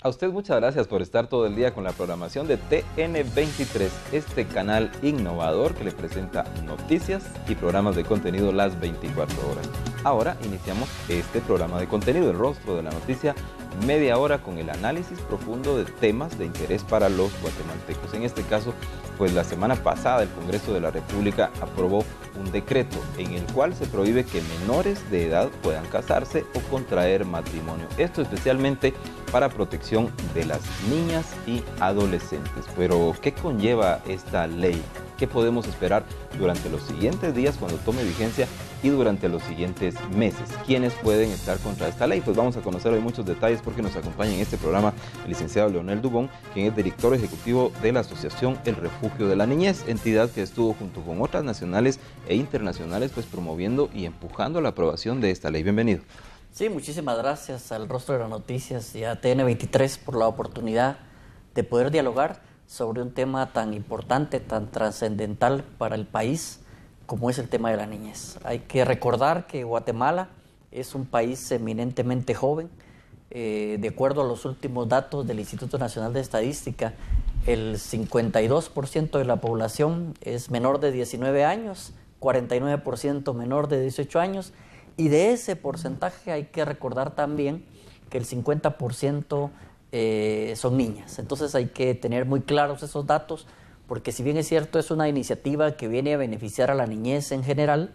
A usted muchas gracias por estar todo el día con la programación de TN23, este canal innovador que le presenta noticias y programas de contenido las 24 horas. Ahora iniciamos este programa de contenido, el rostro de la noticia, media hora con el análisis profundo de temas de interés para los guatemaltecos. En este caso, pues la semana pasada el Congreso de la República aprobó un decreto en el cual se prohíbe que menores de edad puedan casarse o contraer matrimonio. Esto especialmente para protección de las niñas y adolescentes. Pero, ¿qué conlleva esta ley? ¿Qué podemos esperar durante los siguientes días cuando tome vigencia y durante los siguientes meses? ¿Quiénes pueden estar contra esta ley? Pues vamos a conocer hoy muchos detalles porque nos acompaña en este programa el licenciado Leonel Dubón, quien es director ejecutivo de la Asociación El Refugio de la Niñez, entidad que estuvo junto con otras nacionales e internacionales pues promoviendo y empujando la aprobación de esta ley. Bienvenido. Sí, muchísimas gracias al Rostro de las Noticias y a TN23 por la oportunidad de poder dialogar sobre un tema tan importante, tan trascendental para el país como es el tema de la niñez. Hay que recordar que Guatemala es un país eminentemente joven. De acuerdo a los últimos datos del Instituto Nacional de Estadística, el 52% de la población es menor de 19 años, 49% menor de 18 años, y de ese porcentaje hay que recordar también que el 50% son niñas. Entonces hay que tener muy claros esos datos, porque si bien es cierto, es una iniciativa que viene a beneficiar a la niñez en general,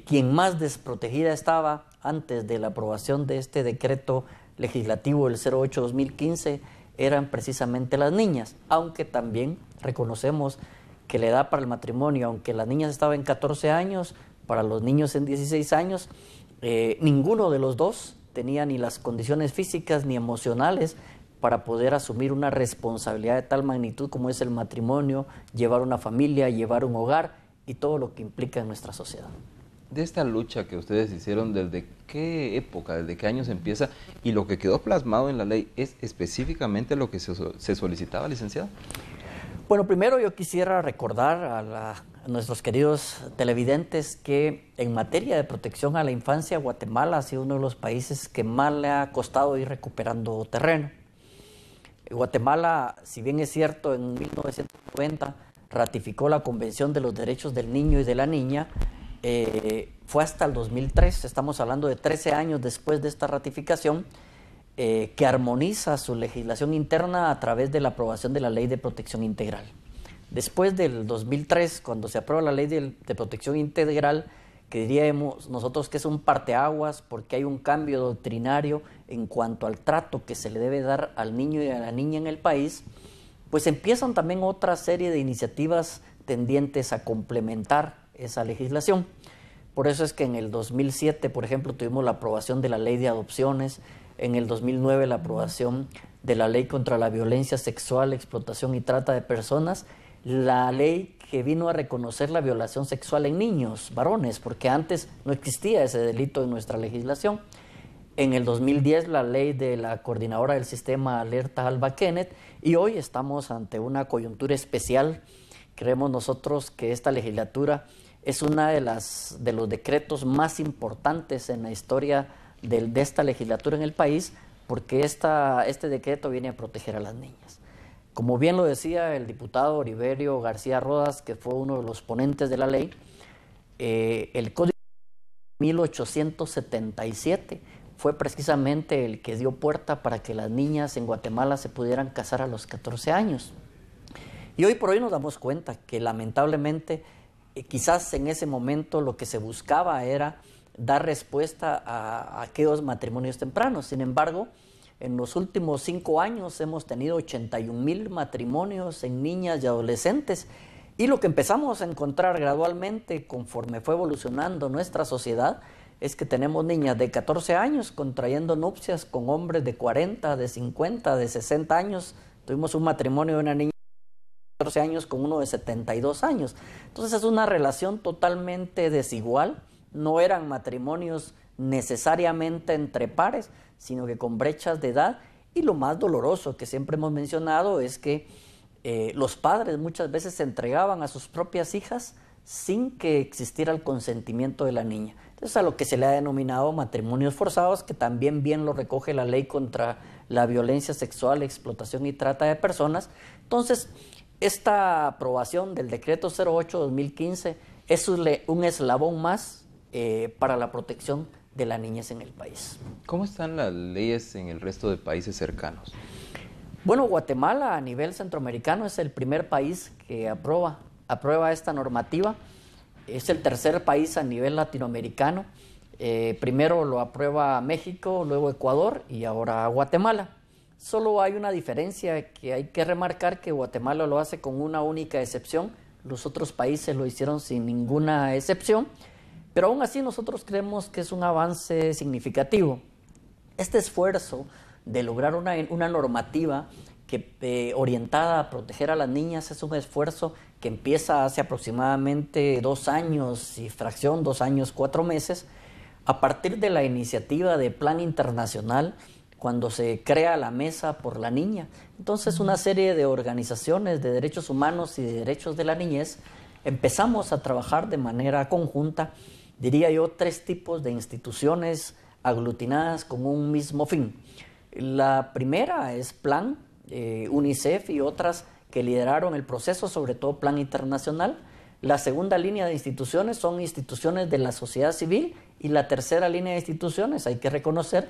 quien más desprotegida estaba antes de la aprobación de este decreto legislativo del 08-2015 eran precisamente las niñas, aunque también reconocemos que la edad para el matrimonio, aunque las niñas estaban en 14 años, para los niños en 16 años, ninguno de los dos tenía ni las condiciones físicas ni emocionales para poder asumir una responsabilidad de tal magnitud como es el matrimonio, llevar una familia, llevar un hogar y todo lo que implica en nuestra sociedad. De esta lucha que ustedes hicieron, ¿desde qué época, desde qué años empieza? Y lo que quedó plasmado en la ley, ¿es específicamente lo que se solicitaba, licenciado? Bueno, primero yo quisiera recordar a nuestros queridos televidentes que en materia de protección a la infancia, Guatemala ha sido uno de los países que más le ha costado ir recuperando terreno. Guatemala, si bien es cierto, en 1990 ratificó la Convención de los Derechos del Niño y de la Niña, fue hasta el 2003, estamos hablando de 13 años después de esta ratificación, que armoniza su legislación interna a través de la aprobación de la Ley de Protección Integral. Después del 2003, cuando se aprueba la Ley de Protección Integral, que diríamos nosotros que es un parteaguas porque hay un cambio doctrinario en cuanto al trato que se le debe dar al niño y a la niña en el país, pues empiezan también otra serie de iniciativas tendientes a complementar esa legislación. Por eso es que en el 2007, por ejemplo, tuvimos la aprobación de la Ley de Adopciones, en el 2009 la aprobación de la Ley contra la Violencia Sexual, Explotación y Trata de Personas, la ley que vino a reconocer la violación sexual en niños, varones, porque antes no existía ese delito en nuestra legislación. En el 2010 la ley de la coordinadora del sistema Alerta Alba Kenneth, y hoy estamos ante una coyuntura especial. Creemos nosotros que esta legislatura es una de los decretos más importantes en la historia de esta legislatura en el país, porque este decreto viene a proteger a las niñas. Como bien lo decía el diputado Oliverio García Rodas, que fue uno de los ponentes de la ley, el Código 1877 fue precisamente el que dio puerta para que las niñas en Guatemala se pudieran casar a los 14 años. Y hoy por hoy nos damos cuenta que lamentablemente quizás en ese momento lo que se buscaba era dar respuesta a aquellos matrimonios tempranos. Sin embargo, en los últimos 5 años hemos tenido 81,000 matrimonios en niñas y adolescentes, y lo que empezamos a encontrar gradualmente conforme fue evolucionando nuestra sociedad es que tenemos niñas de 14 años contrayendo nupcias con hombres de 40, de 50, de 60 años. Tuvimos un matrimonio de una niña de 14 años con uno de 72 años. Entonces es una relación totalmente desigual. No eran matrimonios necesariamente entre pares, sino que con brechas de edad. Y lo más doloroso que siempre hemos mencionado es que los padres muchas veces se entregaban a sus propias hijas sin que existiera el consentimiento de la niña. Entonces, a lo que se le ha denominado matrimonios forzados, que también bien lo recoge la ley contra la violencia sexual, explotación y trata de personas. Entonces, esta aprobación del decreto 08-2015 es un eslabón más para la protección de la niñez en el país. ¿Cómo están las leyes en el resto de países cercanos? Bueno, Guatemala a nivel centroamericano es el primer país que aprueba esta normativa. Es el tercer país a nivel latinoamericano. Primero lo aprueba México, luego Ecuador y ahora Guatemala. Solo hay una diferencia que hay que remarcar, que Guatemala lo hace con una única excepción. Los otros países lo hicieron sin ninguna excepción, pero aún así nosotros creemos que es un avance significativo. Este esfuerzo de lograr una normativa orientada a proteger a las niñas es un esfuerzo que empieza hace aproximadamente 2 años y fracción, 2 años, 4 meses, a partir de la iniciativa de Plan Internacional, cuando se crea la Mesa por la Niña. Entonces, una serie de organizaciones de derechos humanos y de derechos de la niñez empezamos a trabajar de manera conjunta, diría yo, 3 tipos de instituciones aglutinadas con un mismo fin. La primera es Plan, UNICEF y otras que lideraron el proceso, sobre todo Plan Internacional. La segunda línea de instituciones son instituciones de la sociedad civil, y la tercera línea de instituciones, hay que reconocer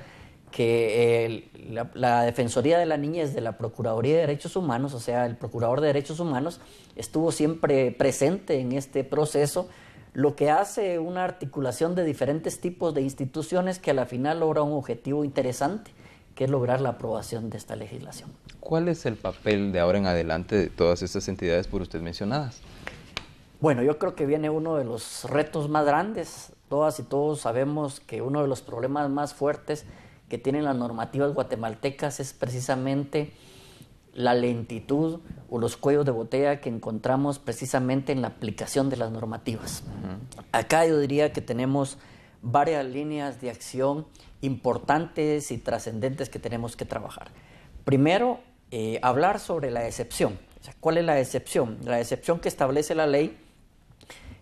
que la Defensoría de la Niñez de la Procuraduría de Derechos Humanos, o sea, el Procurador de Derechos Humanos, estuvo siempre presente en este proceso, lo que hace una articulación de diferentes tipos de instituciones que a la final logra un objetivo interesante, que es lograr la aprobación de esta legislación. ¿Cuál es el papel de ahora en adelante de todas estas entidades por usted mencionadas? Bueno, yo creo que viene uno de los retos más grandes. Todas y todos sabemos que uno de los problemas más fuertes que tienen las normativas guatemaltecas es precisamente la lentitud o los cuellos de botella que encontramos precisamente en la aplicación de las normativas. Acá yo diría que tenemos varias líneas de acción importantes y trascendentes que tenemos que trabajar. Primero, hablar sobre la excepción. O sea, ¿cuál es la excepción? La excepción que establece la ley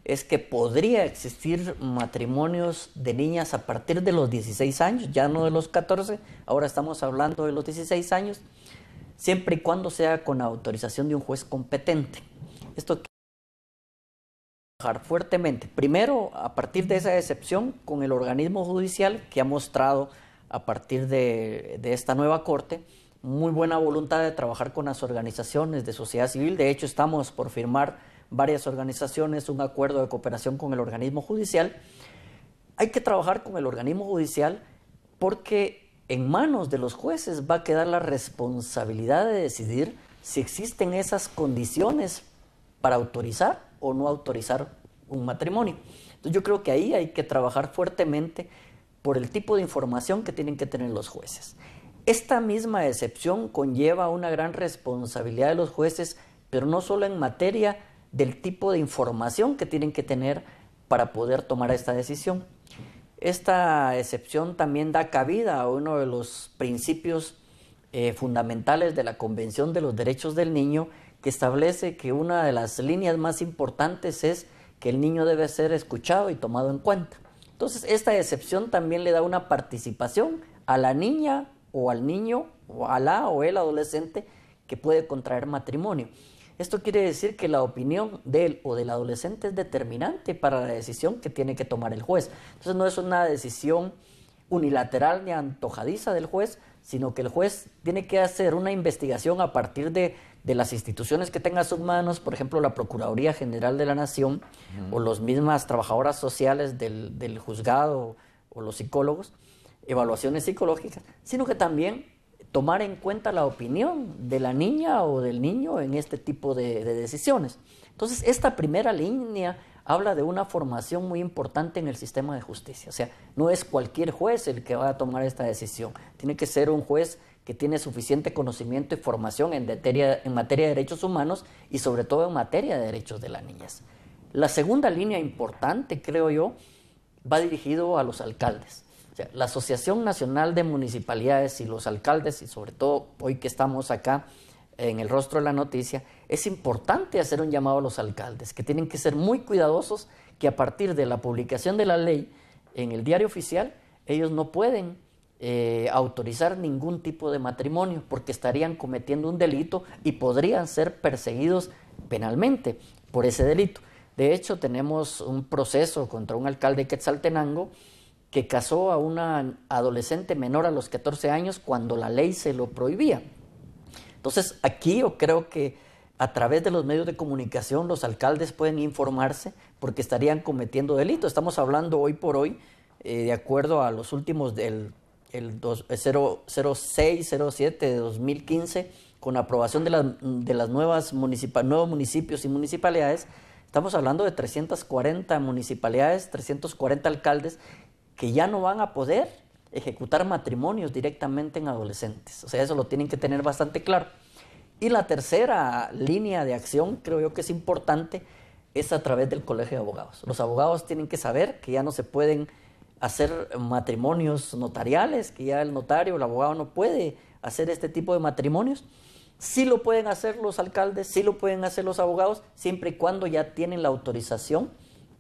es que podría existir matrimonios de niñas a partir de los 16 años, ya no de los 14, ahora estamos hablando de los 16 años, siempre y cuando sea con autorización de un juez competente. Esto hay que trabajar fuertemente. Primero, a partir de esa excepción, con el organismo judicial que ha mostrado a partir de esta nueva corte muy buena voluntad de trabajar con las organizaciones de sociedad civil. De hecho, estamos por firmar varias organizaciones un acuerdo de cooperación con el organismo judicial. Hay que trabajar con el organismo judicial porque en manos de los jueces va a quedar la responsabilidad de decidir si existen esas condiciones para autorizar o no autorizar un matrimonio. Entonces yo creo que ahí hay que trabajar fuertemente por el tipo de información que tienen que tener los jueces. Esta misma excepción conlleva una gran responsabilidad de los jueces, pero no solo en materia del tipo de información que tienen que tener para poder tomar esta decisión. Esta excepción también da cabida a uno de los principios fundamentales de la Convención de los Derechos del Niño, que establece que una de las líneas más importantes es que el niño debe ser escuchado y tomado en cuenta. Entonces, esta excepción también le da una participación a la niña o al niño o a la o el adolescente que puede contraer matrimonio. Esto quiere decir que la opinión de él o del adolescente es determinante para la decisión que tiene que tomar el juez. Entonces no es una decisión unilateral ni antojadiza del juez, sino que el juez tiene que hacer una investigación a partir de las instituciones que tenga a sus manos, por ejemplo la Procuraduría General de la Nación o las mismas trabajadoras sociales del juzgado o los psicólogos, evaluaciones psicológicas, sino que también tomar en cuenta la opinión de la niña o del niño en este tipo de decisiones. Entonces, esta primera línea habla de una formación muy importante en el sistema de justicia. O sea, no es cualquier juez el que va a tomar esta decisión. Tiene que ser un juez que tiene suficiente conocimiento y formación en materia de derechos humanos y sobre todo en materia de derechos de la niñez. La segunda línea importante, creo yo, va dirigido a los alcaldes. O sea, la Asociación Nacional de Municipalidades y los alcaldes, y sobre todo hoy que estamos acá en el rostro de la noticia, es importante hacer un llamado a los alcaldes, que tienen que ser muy cuidadosos, que a partir de la publicación de la ley en el diario oficial, ellos no pueden autorizar ningún tipo de matrimonio porque estarían cometiendo un delito y podrían ser perseguidos penalmente por ese delito. De hecho, tenemos un proceso contra un alcalde de Quetzaltenango que casó a una adolescente menor a los 14 años cuando la ley se lo prohibía. Entonces, aquí yo creo que a través de los medios de comunicación los alcaldes pueden informarse porque estarían cometiendo delito. Estamos hablando hoy por hoy, de acuerdo a los últimos del 06-07 de 2015, con aprobación de las nuevos municipios y municipalidades, estamos hablando de 340 municipalidades, 340 alcaldes que ya no van a poder ejecutar matrimonios directamente en adolescentes. O sea, eso lo tienen que tener bastante claro. Y la tercera línea de acción, creo yo que es importante, es a través del Colegio de Abogados. Los abogados tienen que saber que ya no se pueden hacer matrimonios notariales, que ya el notario, el abogado no puede hacer este tipo de matrimonios. Sí lo pueden hacer los alcaldes, sí lo pueden hacer los abogados, siempre y cuando ya tienen la autorización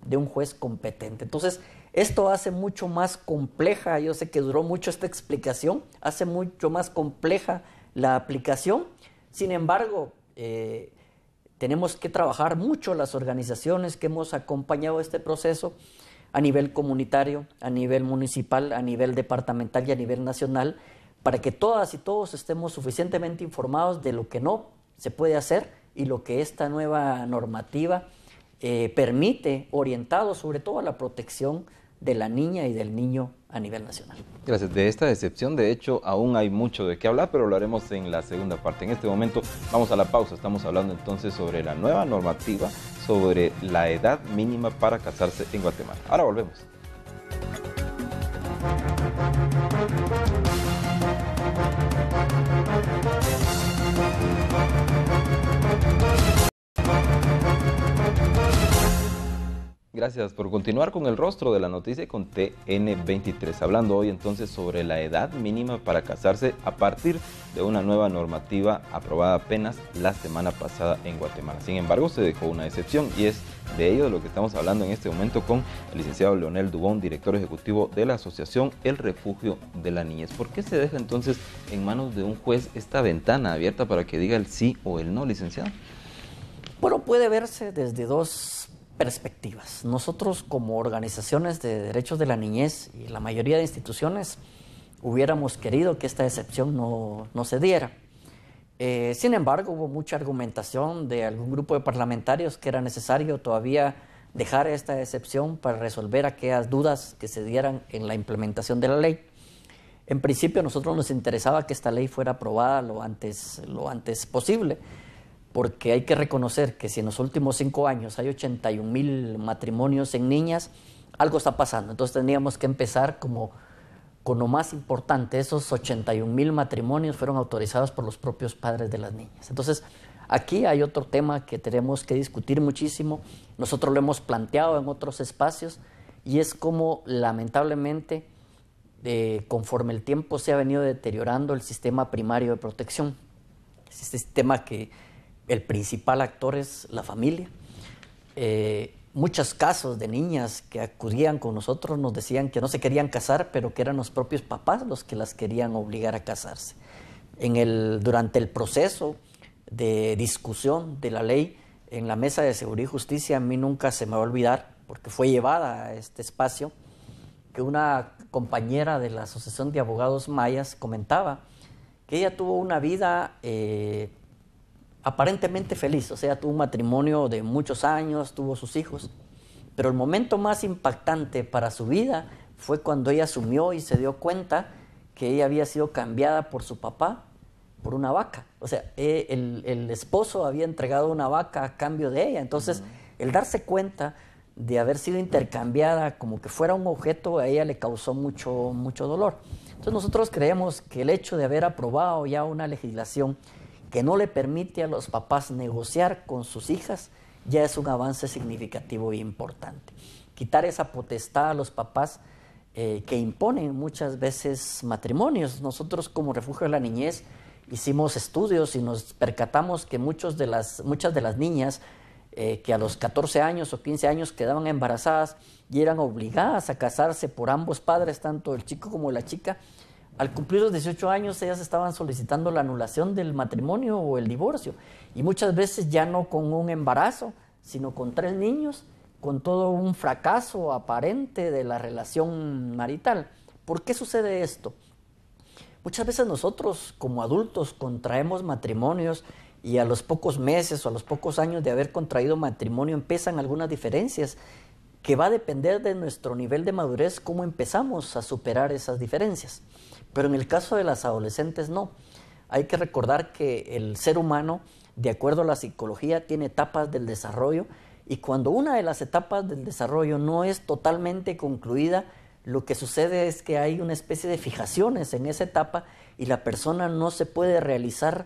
de un juez competente. Entonces, esto hace mucho más compleja, yo sé que duró mucho esta explicación, hace mucho más compleja la aplicación. Sin embargo, tenemos que trabajar mucho las organizaciones que hemos acompañado este proceso a nivel comunitario, a nivel municipal, a nivel departamental y a nivel nacional, para que todas y todos estemos suficientemente informados de lo que no se puede hacer y lo que esta nueva normativa permite, orientado sobre todo a la protección de la niña y del niño a nivel nacional. Gracias. De esta excepción, de hecho, aún hay mucho de qué hablar, pero lo haremos en la segunda parte. En este momento vamos a la pausa. Estamos hablando entonces sobre la nueva normativa sobre la edad mínima para casarse en Guatemala. Ahora volvemos. Gracias por continuar con el rostro de la noticia con TN23, hablando hoy entonces sobre la edad mínima para casarse a partir de una nueva normativa aprobada apenas la semana pasada en Guatemala. Sin embargo, se dejó una excepción y es de ello de lo que estamos hablando en este momento con el licenciado Leonel Dubón, director ejecutivo de la asociación El Refugio de la Niñez. ¿Por qué se deja entonces en manos de un juez esta ventana abierta para que diga el sí o el no, licenciado? Bueno, puede verse desde dos perspectivas. Nosotros como organizaciones de derechos de la niñez y la mayoría de instituciones hubiéramos querido que esta excepción no se diera. Sin embargo, hubo mucha argumentación de algún grupo de parlamentarios que era necesario todavía dejar esta excepción para resolver aquellas dudas que se dieran en la implementación de la ley. En principio, a nosotros nos interesaba que esta ley fuera aprobada lo antes posible, porque hay que reconocer que si en los últimos 5 años hay 81,000 matrimonios en niñas, algo está pasando. Entonces tendríamos que empezar con lo más importante. Esos 81,000 matrimonios fueron autorizados por los propios padres de las niñas. Entonces aquí hay otro tema que tenemos que discutir muchísimo. Nosotros lo hemos planteado en otros espacios y es como lamentablemente conforme el tiempo se ha venido deteriorando el sistema primario de protección. Este sistema que el principal actor es la familia. Muchos casos de niñas que acudían con nosotros nos decían que no se querían casar, pero que eran los propios papás los que las querían obligar a casarse. Durante el proceso de discusión de la ley en la Mesa de Seguridad y Justicia, a mí nunca se me va a olvidar, porque fue llevada a este espacio, que una compañera de la Asociación de Abogados Mayas comentaba que ella tuvo una vida aparentemente feliz, o sea, tuvo un matrimonio de muchos años, tuvo sus hijos, pero el momento más impactante para su vida fue cuando ella asumió y se dio cuenta que ella había sido cambiada por su papá por una vaca. O sea, el esposo había entregado una vaca a cambio de ella. Entonces, el darse cuenta de haber sido intercambiada como que fuera un objeto, a ella le causó mucho dolor. Entonces, nosotros creemos que el hecho de haber aprobado ya una legislación que no le permite a los papás negociar con sus hijas, ya es un avance significativo e importante. Quitar esa potestad a los papás que imponen muchas veces matrimonios. Nosotros como Refugio de la Niñez hicimos estudios y nos percatamos que muchas de las niñas que a los 14 años o 15 años quedaban embarazadas y eran obligadas a casarse por ambos padres, tanto el chico como la chica. Al cumplir los 18 años, ellas estaban solicitando la anulación del matrimonio o el divorcio. Y muchas veces ya no con un embarazo, sino con 3 niños, con todo un fracaso aparente de la relación marital. ¿Por qué sucede esto? Muchas veces nosotros como adultos contraemos matrimonios y a los pocos meses o a los pocos años de haber contraído matrimonio empiezan algunas diferencias que va a depender de nuestro nivel de madurez cómo empezamos a superar esas diferencias. Pero en el caso de las adolescentes no. Hay que recordar que el ser humano, de acuerdo a la psicología, tiene etapas del desarrollo y cuando una de las etapas del desarrollo no es totalmente concluida, lo que sucede es que hay una especie de fijaciones en esa etapa y la persona no se puede realizar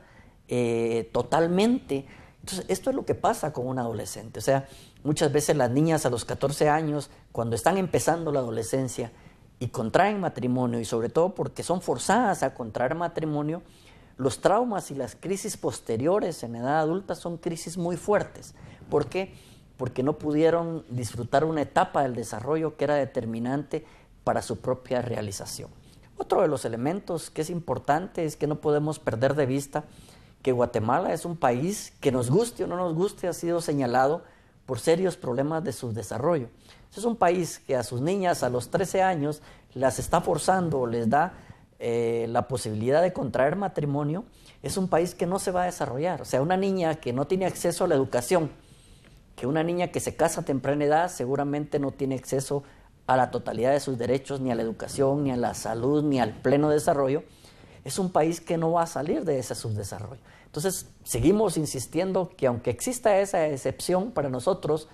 totalmente. Entonces, esto es lo que pasa con un adolescente. O sea, muchas veces las niñas a los 14 años, cuando están empezando la adolescencia y contraen matrimonio, y sobre todo porque son forzadas a contraer matrimonio, los traumas y las crisis posteriores en edad adulta son crisis muy fuertes. ¿Por qué? Porque no pudieron disfrutar una etapa del desarrollo que era determinante para su propia realización. Otro de los elementos que es importante es que no podemos perder de vista que Guatemala es un país que, nos guste o no nos guste, ha sido señalado por serios problemas de subdesarrollo. Es un país que a sus niñas a los 13 años las está forzando o les da la posibilidad de contraer matrimonio. Es un país que no se va a desarrollar. O sea, una niña que no tiene acceso a la educación, que una niña que se casa a temprana edad seguramente no tiene acceso a la totalidad de sus derechos, ni a la educación, ni a la salud, ni al pleno desarrollo. Es un país que no va a salir de ese subdesarrollo. Entonces, seguimos insistiendo que aunque exista esa excepción para nosotros,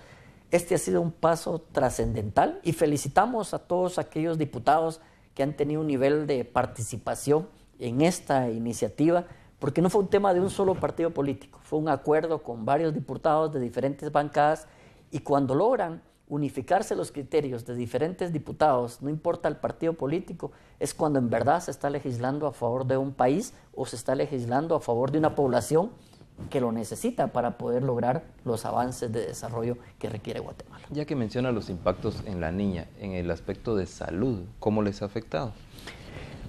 este ha sido un paso trascendental y felicitamos a todos aquellos diputados que han tenido un nivel de participación en esta iniciativa, porque no fue un tema de un solo partido político, fue un acuerdo con varios diputados de diferentes bancadas y cuando logran unificarse los criterios de diferentes diputados, no importa el partido político, es cuando en verdad se está legislando a favor de un país o se está legislando a favor de una población que lo necesita para poder lograr los avances de desarrollo que requiere Guatemala. Ya que menciona los impactos en la niña, en el aspecto de salud, ¿cómo les ha afectado?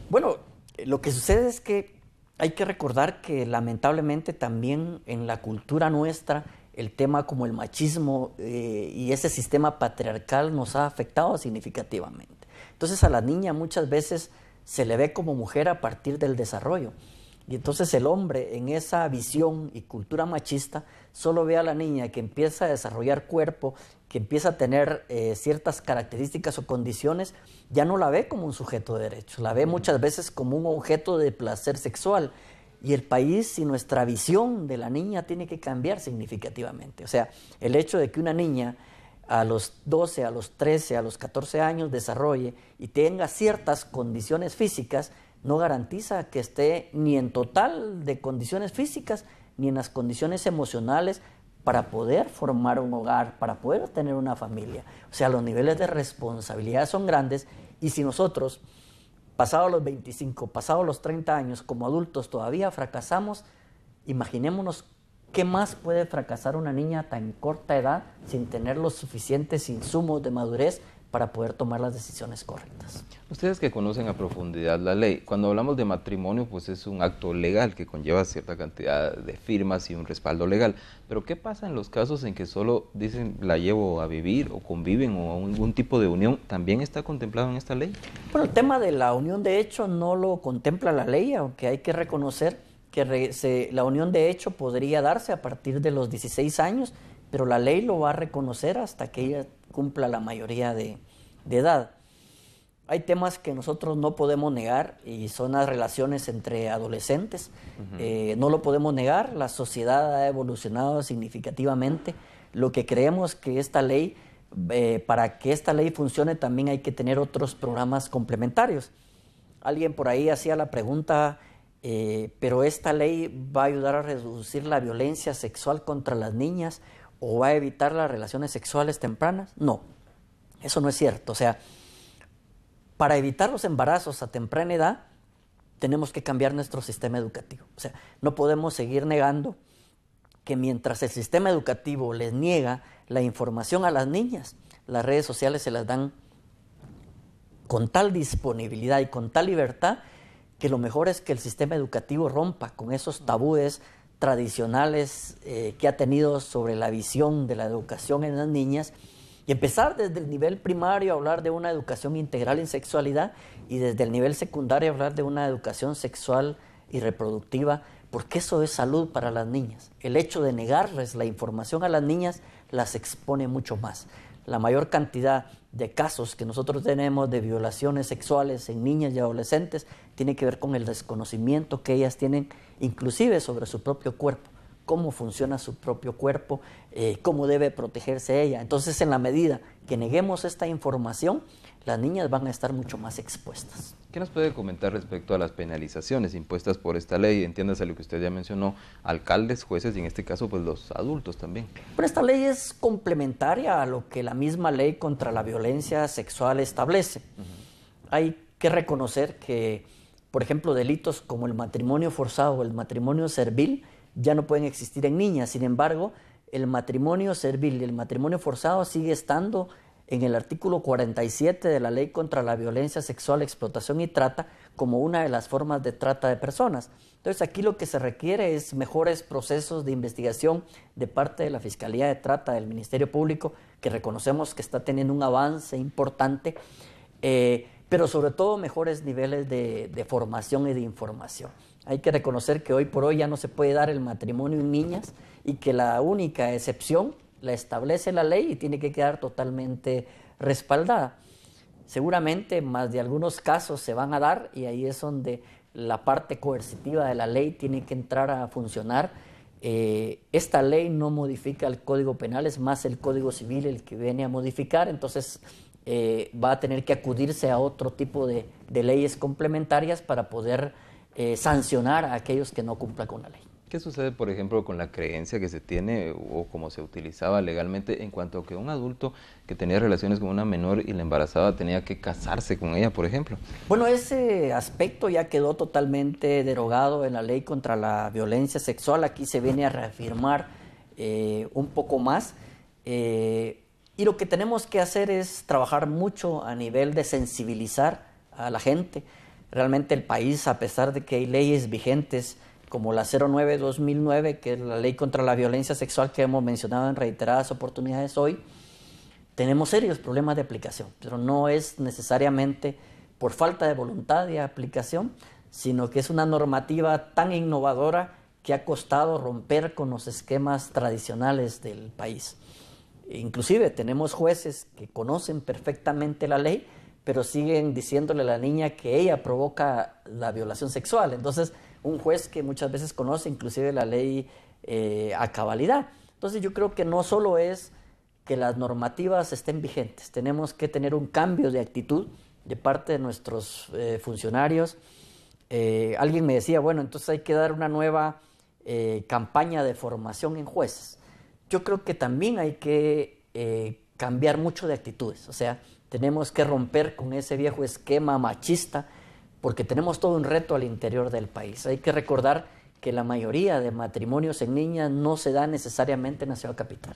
Bueno, lo que sucede es que hay que recordar que lamentablemente también en la cultura nuestra el tema como el machismo y ese sistema patriarcal nos ha afectado significativamente. Entonces a la niña muchas veces se le ve como mujer a partir del desarrollo. Y entonces el hombre en esa visión y cultura machista solo ve a la niña que empieza a desarrollar cuerpo, que empieza a tener ciertas características o condiciones, ya no la ve como un sujeto de derechos, la ve muchas veces como un objeto de placer sexual. Y el país y nuestra visión de la niña tiene que cambiar significativamente. O sea, el hecho de que una niña a los 12, a los 13, a los 14 años desarrolle y tenga ciertas condiciones físicas, no garantiza que esté ni en total de condiciones físicas, ni en las condiciones emocionales para poder formar un hogar, para poder tener una familia. O sea, los niveles de responsabilidad son grandes y si nosotros, pasados los 25, pasados los 30 años, como adultos todavía fracasamos, imaginémonos qué más puede fracasar una niña a tan corta edad sin tener los suficientes insumos de madurez para poder tomar las decisiones correctas. Ustedes que conocen a profundidad la ley, cuando hablamos de matrimonio, pues es un acto legal que conlleva cierta cantidad de firmas y un respaldo legal. Pero ¿qué pasa en los casos en que solo dicen la llevo a vivir o conviven o algún tipo de unión? ¿También está contemplado en esta ley? Bueno, el tema de la unión de hecho no lo contempla la ley, aunque hay que reconocer que la unión de hecho podría darse a partir de los 16 años, pero la ley lo va a reconocer hasta que ella cumpla la mayoría de edad. Hay temas que nosotros no podemos negar y son las relaciones entre adolescentes. No lo podemos negar, la sociedad ha evolucionado significativamente. Lo que creemos que esta ley, para que esta ley funcione también hay que tener otros programas complementarios. Alguien por ahí hacía la pregunta, pero esta ley va a ayudar a reducir la violencia sexual contra las niñas o va a evitar las relaciones sexuales tempranas. No, eso no es cierto. O sea, para evitar los embarazos a temprana edad, tenemos que cambiar nuestro sistema educativo. O sea, no podemos seguir negando que mientras el sistema educativo les niega la información a las niñas, las redes sociales se las dan con tal disponibilidad y con tal libertad que lo mejor es que el sistema educativo rompa con esos tabúes tradicionales que ha tenido sobre la visión de la educación en las niñas y empezar desde el nivel primario a hablar de una educación integral en sexualidad y desde el nivel secundario a hablar de una educación sexual y reproductiva, porque eso es salud para las niñas. El hecho de negarles la información a las niñas las expone mucho más. La mayor cantidad de casos que nosotros tenemos de violaciones sexuales en niñas y adolescentes tiene que ver con el desconocimiento que ellas tienen inclusive sobre su propio cuerpo, cómo funciona su propio cuerpo, cómo debe protegerse ella. Entonces, en la medida que neguemos esta información, las niñas van a estar mucho más expuestas. ¿Qué nos puede comentar respecto a las penalizaciones impuestas por esta ley? Entiéndase lo que usted ya mencionó, alcaldes, jueces y en este caso pues los adultos también. Pero esta ley es complementaria a lo que la misma ley contra la violencia sexual establece. Hay que reconocer que, por ejemplo, delitos como el matrimonio forzado o el matrimonio servil ya no pueden existir en niñas. Sin embargo, el matrimonio servil y el matrimonio forzado sigue estando en el artículo 47 de la Ley contra la Violencia Sexual, Explotación y Trata como una de las formas de trata de personas. Entonces, aquí lo que se requiere es mejores procesos de investigación de parte de la Fiscalía de Trata del Ministerio Público, que reconocemos que está teniendo un avance importante, pero sobre todo mejores niveles de formación y de información. Hay que reconocer que hoy por hoy ya no se puede dar el matrimonio en niñas y que la única excepción la establece la ley y tiene que quedar totalmente respaldada. Seguramente más de algunos casos se van a dar y ahí es donde la parte coercitiva de la ley tiene que entrar a funcionar. Esta ley no modifica el Código Penal, es más el Código Civil el que viene a modificar, entonces va a tener que acudirse a otro tipo de leyes complementarias para poder sancionar a aquellos que no cumplan con la ley. ¿Qué sucede, por ejemplo, con la creencia que se tiene o como se utilizaba legalmente en cuanto a que un adulto que tenía relaciones con una menor y la embarazada tenía que casarse con ella, por ejemplo? Bueno, ese aspecto ya quedó totalmente derogado en la Ley contra la Violencia Sexual. Aquí se viene a reafirmar un poco más. Y lo que tenemos que hacer es trabajar mucho a nivel de sensibilizar a la gente. Realmente el país, a pesar de que hay leyes vigentes como la 09-2009, que es la Ley contra la Violencia Sexual que hemos mencionado en reiteradas oportunidades hoy, tenemos serios problemas de aplicación, pero no es necesariamente por falta de voluntad de aplicación, sino que es una normativa tan innovadora que ha costado romper con los esquemas tradicionales del país. Inclusive tenemos jueces que conocen perfectamente la ley, pero siguen diciéndole a la niña que ella provoca la violación sexual. Entonces, un juez que muchas veces conoce inclusive la ley a cabalidad. Entonces, yo creo que no solo es que las normativas estén vigentes, tenemos que tener un cambio de actitud de parte de nuestros funcionarios. Alguien me decía, bueno, entonces hay que dar una nueva campaña de formación en jueces. Yo creo que también hay que cambiar mucho de actitudes, o sea, tenemos que romper con ese viejo esquema machista porque tenemos todo un reto al interior del país. Hay que recordar que la mayoría de matrimonios en niñas no se da necesariamente en la ciudad capital.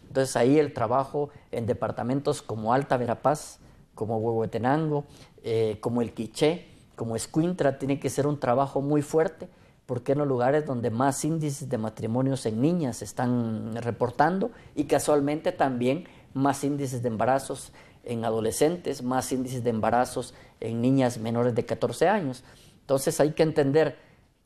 Entonces ahí el trabajo en departamentos como Alta Verapaz, como Huehuetenango, como El Quiché, como Escuintla, tiene que ser un trabajo muy fuerte porque en los lugares donde más índices de matrimonios en niñas se están reportando y casualmente también más índices de embarazos en adolescentes, más índices de embarazos en niñas menores de 14 años. Entonces hay que entender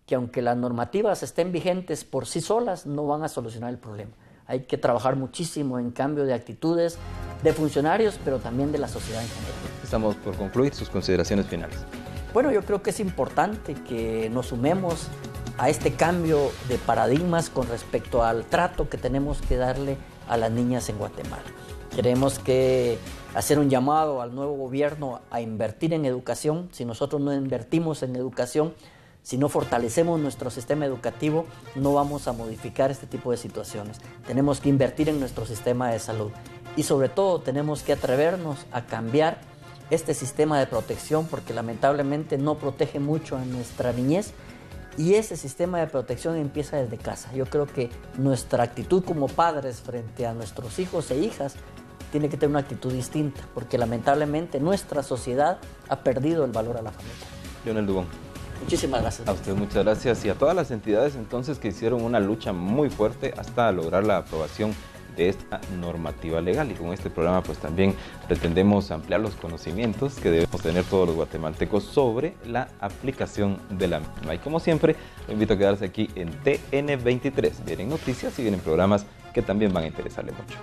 que aunque las normativas estén vigentes por sí solas, no van a solucionar el problema. Hay que trabajar muchísimo en cambio de actitudes de funcionarios, pero también de la sociedad en general. Estamos por concluir, sus consideraciones finales. Bueno, yo creo que es importante que nos sumemos a este cambio de paradigmas con respecto al trato que tenemos que darle a las niñas en Guatemala. Queremos que hacer un llamado al nuevo gobierno a invertir en educación. Si nosotros no invertimos en educación, si no fortalecemos nuestro sistema educativo, no vamos a modificar este tipo de situaciones. Tenemos que invertir en nuestro sistema de salud y sobre todo tenemos que atrevernos a cambiar este sistema de protección porque lamentablemente no protege mucho a nuestra niñez Y ese sistema de protección empieza desde casa. Yo creo que nuestra actitud como padres frente a nuestros hijos e hijas tiene que tener una actitud distinta, porque lamentablemente nuestra sociedad ha perdido el valor a la familia. Lionel Dubón. Muchísimas gracias. A usted muchas gracias y a todas las entidades entonces que hicieron una lucha muy fuerte hasta lograr la aprobación de esta normativa legal. Y con este programa pues también pretendemos ampliar los conocimientos que debemos tener todos los guatemaltecos sobre la aplicación de la misma. Y como siempre, lo invito a quedarse aquí en TN23. Vienen noticias y vienen programas que también van a interesarle mucho.